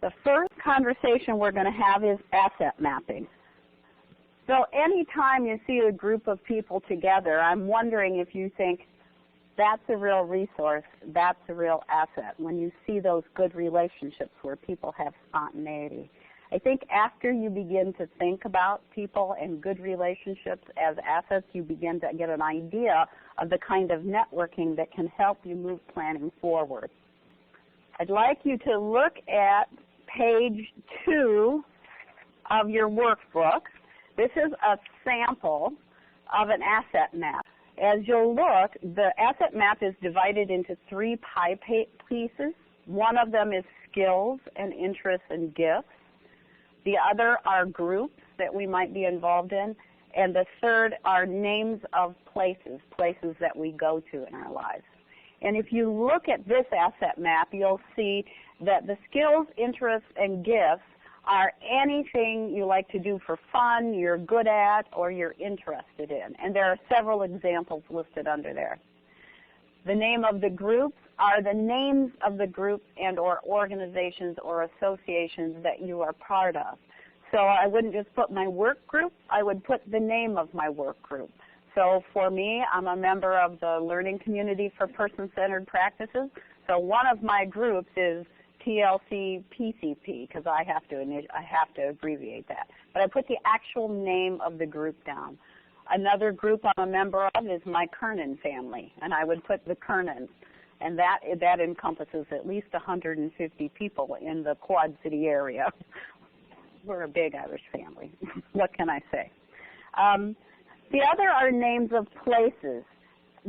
The first conversation we're going to have is asset mapping. So anytime you see a group of people together, I'm wondering if you think that's a real resource, that's a real asset, when you see those good relationships where people have spontaneity. I think after you begin to think about people and good relationships as assets, you begin to get an idea of the kind of networking that can help you move planning forward. I'd like you to look at page 2 of your workbook. This is a sample of an asset map. As you'll look, the asset map is divided into 3 pie pieces. One of them is skills and interests and gifts. The other are groups that we might be involved in. And the third are names of places, places that we go to in our lives. And if you look at this asset map, you'll see that the skills, interests, and gifts are anything you like to do for fun, you're good at, or you're interested in. And there are several examples listed under there. The name of the groups are the names of the groups and or organizations or associations that you are part of. So I wouldn't just put my work group, I would put the name of my work group. So for me, I'm a member of the Learning Community for Person-Centered Practices. So one of my groups is TLC PCP, because I have to abbreviate that. But I put the actual name of the group down. Another group I'm a member of is my Kernan family, and I would put the Kernans. And that encompasses at least 150 people in the Quad City area. We're a big Irish family. What can I say? The other are names of places,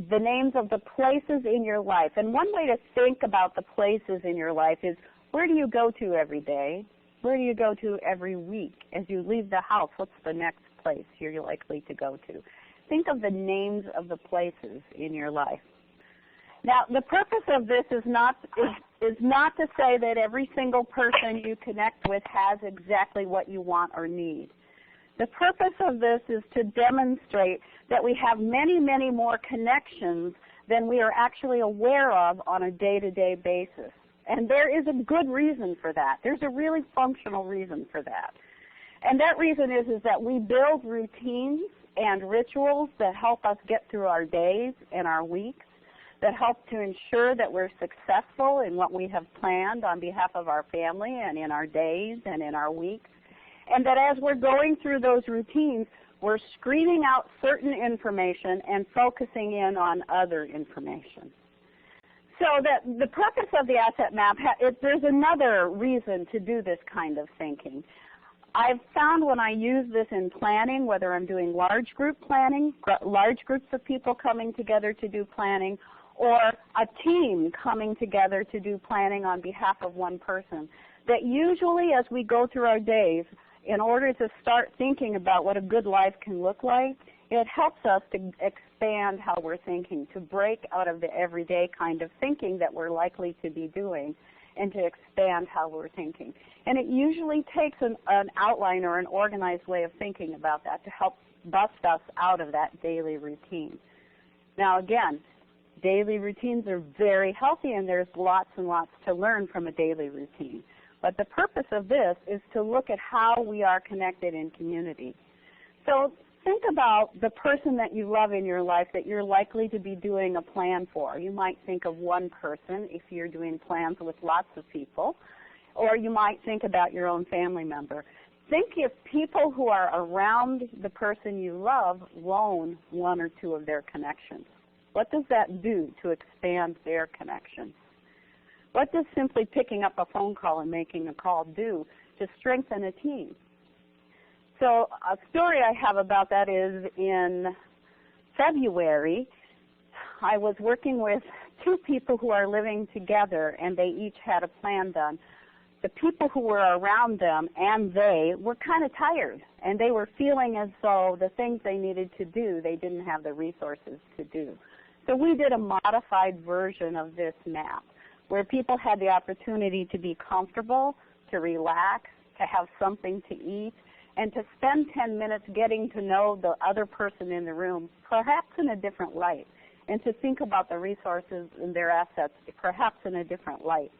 the names of the places in your life. And one way to think about the places in your life is, where do you go to every day? Where do you go to every week? As you leave the house, what's the next place you're likely to go to? Think of the names of the places in your life. Now, the purpose of this is not to say that every single person you connect with has exactly what you want or need. The purpose of this is to demonstrate that we have many, many more connections than we are actually aware of on a day-to-day basis. And there is a good reason for that. There's a really functional reason for that. And that reason is that we build routines and rituals that help us get through our days and our weeks, that help to ensure that we're successful in what we have planned on behalf of our family and in our days and in our weeks. And that as we're going through those routines, we're screening out certain information and focusing in on other information. So that the purpose of the asset map, there's another reason to do this kind of thinking. I've found when I use this in planning, whether I'm doing large group planning, large groups of people coming together to do planning, or a team coming together to do planning on behalf of one person, that usually as we go through our days, in order to start thinking about what a good life can look like, it helps us to expand how we're thinking, to break out of the everyday kind of thinking that we're likely to be doing, and to expand how we're thinking. And it usually takes an outline or an organized way of thinking about that to help bust us out of that daily routine. Now again, daily routines are very healthy, and there's lots and lots to learn from a daily routine. But the purpose of this is to look at how we are connected in community. So think about the person that you love in your life that you're likely to be doing a plan for. You might think of one person if you're doing plans with lots of people, or you might think about your own family member. Think if people who are around the person you love loan one or two of their connections. What does that do to expand their connection? What does simply picking up a phone call and making a call do to strengthen a team? So a story I have about that is in February, I was working with 2 people who are living together, and they each had a plan done. The people who were around them and they were kind of tired, and they were feeling as though the things they needed to do, they didn't have the resources to do. So we did a modified version of this map, where people had the opportunity to be comfortable, to relax, to have something to eat, and to spend 10 minutes getting to know the other person in the room, perhaps in a different light, and to think about the resources and their assets perhaps in a different light.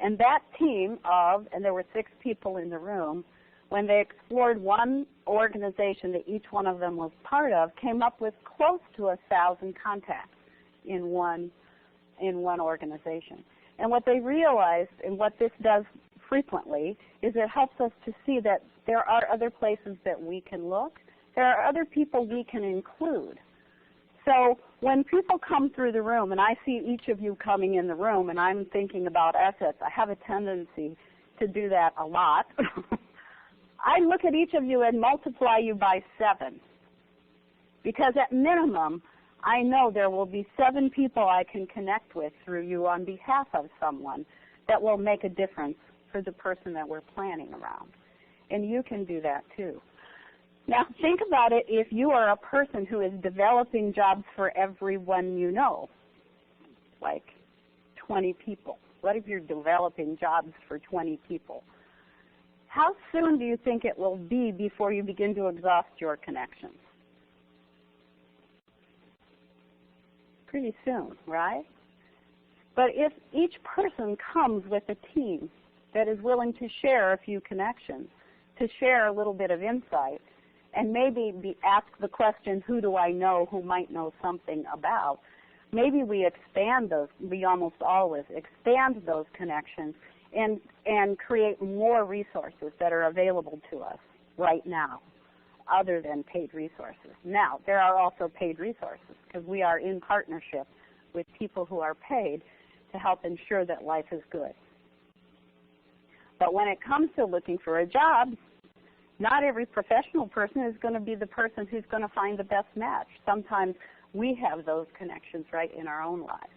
And that team and there were 6 people in the room, when they explored one organization that each one of them was part of, came up with close to 1,000 contacts in one organization. And what they realized, and what this does frequently, is it helps us to see that there are other places that we can look. There are other people we can include. So when people come through the room, and I see each of you coming in the room, and I'm thinking about assets, I have a tendency to do that a lot. I look at each of you and multiply you by 7. Because at minimum, I know there will be 7 people I can connect with through you on behalf of someone that will make a difference for the person that we're planning around. And you can do that too. Now think about it if you are a person who is developing jobs for everyone you know, like 20 people. What if you're developing jobs for 20 people? How soon do you think it will be before you begin to exhaust your connections? Pretty soon, right? But if each person comes with a team that is willing to share a few connections, to share a little bit of insight, and maybe ask the question, who do I know who might know something about, maybe we expand those, we almost always expand those connections and create more resources that are available to us right now, other than paid resources. Now, there are also paid resources because we are in partnership with people who are paid to help ensure that life is good. But when it comes to looking for a job, not every professional person is going to be the person who's going to find the best match. Sometimes we have those connections right in our own lives.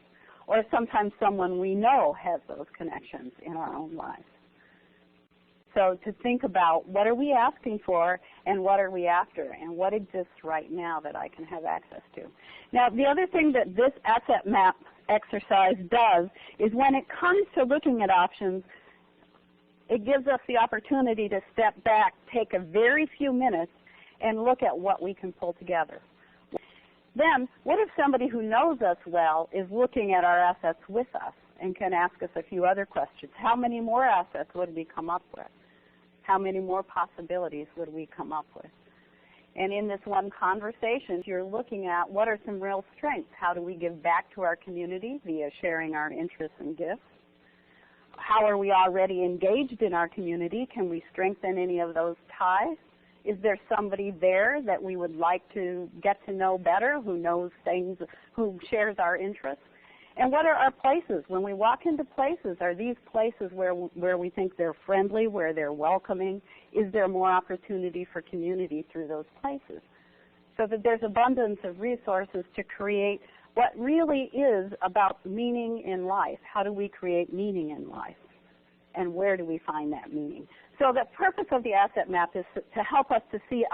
Or sometimes someone we know has those connections in our own lives. So to think about what are we asking for and what are we after and what exists right now that I can have access to. Now the other thing that this asset map exercise does is when it comes to looking at options, it gives us the opportunity to step back, take a very few minutes, and look at what we can pull together. Then, what if somebody who knows us well is looking at our assets with us and can ask us a few other questions? How many more assets would we come up with? How many more possibilities would we come up with? And in this one conversation, you're looking at what are some real strengths? How do we give back to our community via sharing our interests and gifts? How are we already engaged in our community? Can we strengthen any of those ties? Is there somebody there that we would like to get to know better, who knows things, who shares our interests? And what are our places? When we walk into places, are these places where we think they're friendly, where they're welcoming? Is there more opportunity for community through those places? So that there's abundance of resources to create what really is about meaning in life. How do we create meaning in life? And where do we find that meaning? So the purpose of the asset map is to help us to see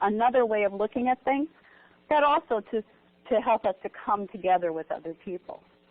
another way of looking at things, but also to help us to come together with other people.